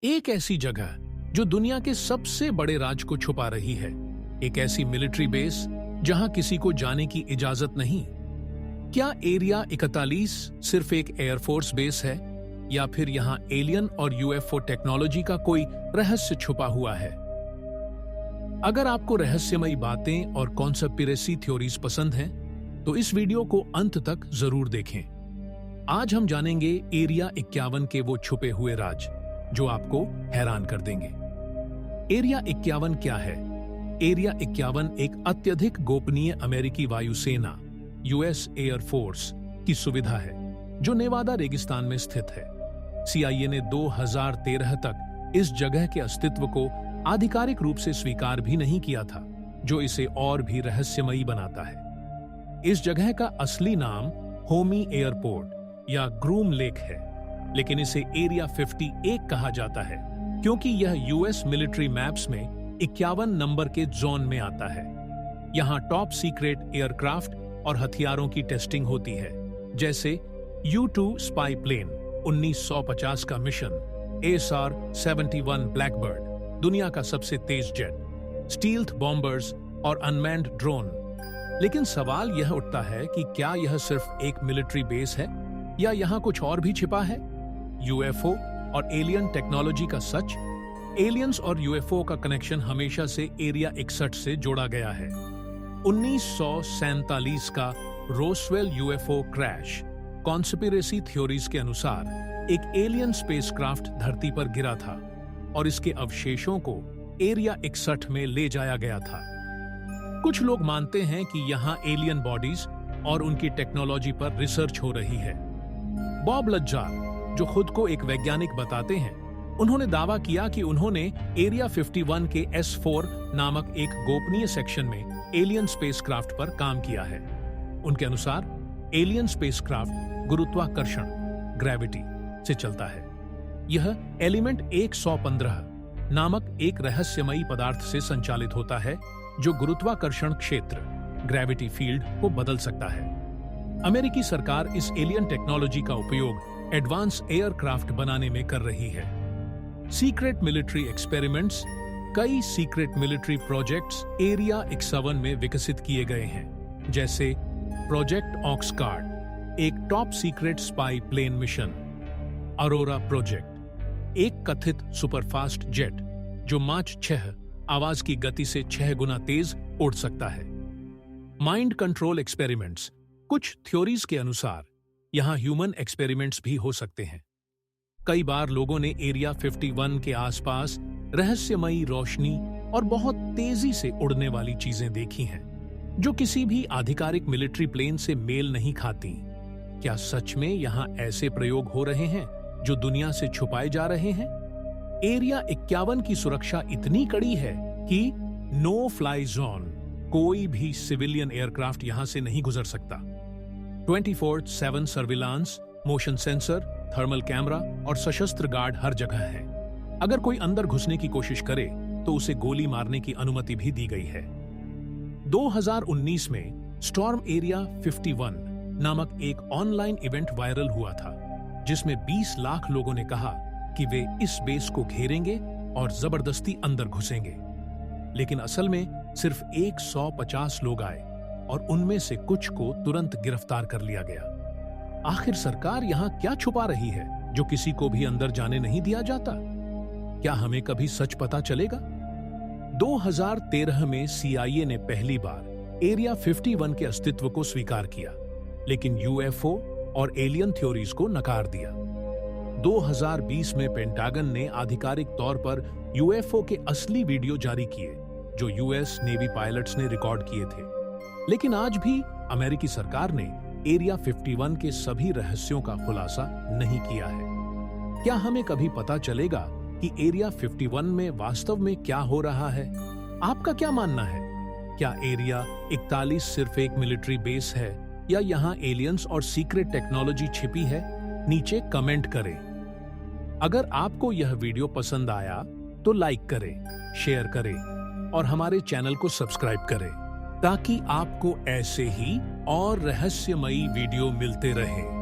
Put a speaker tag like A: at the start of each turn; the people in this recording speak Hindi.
A: एक ऐसी जगह जो दुनिया के सबसे बड़े राज को छुपा रही है, एक ऐसी मिलिट्री बेस जहां किसी को जाने की इजाजत नहीं। क्या एरिया 41 सिर्फ एक एयरफोर्स बेस है या फिर यहां एलियन और यूएफओ टेक्नोलॉजी का कोई रहस्य छुपा हुआ है? अगर आपको रहस्यमयी बातें और कॉन्स्पिरेसी थ्योरीज पसंद हैं, तो इस वीडियो को अंत तक जरूर देखें। आज हम जानेंगे एरिया 51 के वो छुपे हुए राज जो आपको हैरान कर देंगे। एरिया 51 क्या है? एरिया 51 एक अत्यधिक गोपनीय अमेरिकी वायुसेना यूएस एयरफोर्स की सुविधा है जो नेवादा रेगिस्तान में स्थित है। सीआईए ने 2013 तक इस जगह के अस्तित्व को आधिकारिक रूप से स्वीकार भी नहीं किया था, जो इसे और भी रहस्यमयी बनाता है। इस जगह का असली नाम होमी एयरपोर्ट या ग्रूम लेक है, लेकिन इसे एरिया 51 कहा जाता है क्योंकि यह यूएस मिलिट्री मैप्स में 51 नंबर के जोन में आता है। यहां टॉप सीक्रेट एयरक्राफ्ट और हथियारों की टेस्टिंग होती है, जैसे U-2 स्पाई प्लेन 1950 का मिशन, ASR-71 ब्लैकबर्ड दुनिया का सबसे तेज जेट, स्टील्थ बॉम्बर्स और अनमैन्ड ड्रोन। लेकिन सवाल यह उठता है कि क्या यह सिर्फ एक मिलिट्री बेस है या यहां कुछ और भी छिपा है? यूएफओ और एलियन टेक्नोलॉजी का सच। एलियंस और यूएफओ का कनेक्शन हमेशा से एरिया 61 से जोड़ा गया है। 1947 का Roswell UFO crash conspiracy theories के अनुसार एक एलियन स्पेसक्राफ्ट धरती पर गिरा था और इसके अवशेषों को एरिया 61 में ले जाया गया था। कुछ लोग मानते हैं कि यहाँ एलियन बॉडीज और उनकी टेक्नोलॉजी पर रिसर्च हो रही है। बॉब लज्जार, जो खुद को एक वैज्ञानिक बताते हैं, उन्होंने दावा किया कि उन्होंने एरिया 51 के S4 नामक एक गोपनीय सेक्शन में एलियन स्पेसक्राफ्ट पर काम किया है। उनके अनुसार एलियन स्पेसक्राफ्ट गुरुत्वाकर्षण ग्रेविटी से चलता है। यह एलिमेंट 115 नामक एक रहस्यमयी पदार्थ से संचालित होता है जो गुरुत्वाकर्षण क्षेत्र ग्रेविटी फील्ड को बदल सकता है। अमेरिकी सरकार इस एलियन टेक्नोलॉजी का उपयोग एडवांस एयरक्राफ्ट बनाने में कर रही है। सीक्रेट मिलिट्री एक्सपेरिमेंट्स, कई सीक्रेट मिलिट्री प्रोजेक्ट्स एरिया 51 में विकसित किए गए हैं, जैसे प्रोजेक्ट ऑक्सगार्ड, एक top secret spy plane mission, Aurora project, एक कथित सुपरफास्ट जेट जो माच 6 आवाज की गति से 6 गुना तेज उड़ सकता है। माइंड कंट्रोल एक्सपेरिमेंट्स, कुछ थ्योरीज के अनुसार यहां ह्यूमन एक्सपेरिमेंट्स भी हो सकते हैं। कई बार लोगों ने एरिया 51 के आसपास रहस्यमयी रोशनी और बहुत तेजी से उड़ने वाली चीजें देखी हैं, जो किसी भी आधिकारिक मिलिट्री प्लेन से मेल नहीं खाती। क्या सच में यहां ऐसे प्रयोग हो रहे हैं जो दुनिया से छुपाए जा रहे हैं? एरिया 51 की सुरक्षा इतनी कड़ी है कि नो फ्लाई जोन, कोई भी सिविलियन एयरक्राफ्ट यहां से नहीं गुजर सकता। 24/7 surveillance, motion sensor, thermal camera और सशस्त्र गार्ड हर जगह है। अगर कोई अंदर घुसने की कोशिश करे तो उसे गोली मारने की अनुमति भी दी गई है। 2019 में स्टॉर्म एरिया 51 नामक एक ऑनलाइन इवेंट वायरल हुआ था, जिसमें 20 लाख लोगों ने कहा कि वे इस बेस को घेरेंगे और जबरदस्ती अंदर घुसेंगे। लेकिन असल में सिर्फ 150 लोग आए और उनमें से कुछ को तुरंत गिरफ्तार कर लिया गया। आखिर सरकार यहां क्या छुपा रही है जो किसी को भी अंदर जाने नहीं दिया जाता? क्या हमें कभी सच पता चलेगा? 2013 में सीआईए ने पहली बार एरिया 51 के अस्तित्व को स्वीकार किया, लेकिन यूएफओ और एलियन थ्योरीज को नकार दिया। 2020 में पेंटागन ने आधिकारिक तौर पर यूएफओ के असली वीडियो जारी किए जो यूएस नेवी पायलट्स ने रिकॉर्ड किए थे। लेकिन आज भी अमेरिकी सरकार ने एरिया 51 के सभी रहस्यों का खुलासा नहीं किया है। क्या हमें कभी पता चलेगा कि एरिया 51 में वास्तव में क्या हो रहा है? आपका क्या मानना है? क्या एरिया 41 सिर्फ एक मिलिट्री बेस है या यहाँ एलियंस और सीक्रेट टेक्नोलॉजी छिपी है? नीचे कमेंट करें। अगर आपको यह वीडियो पसंद आया तो लाइक करें, शेयर करें और हमारे चैनल को सब्सक्राइब करें, ताकि आपको ऐसे ही और रहस्यमयी वीडियो मिलते रहें।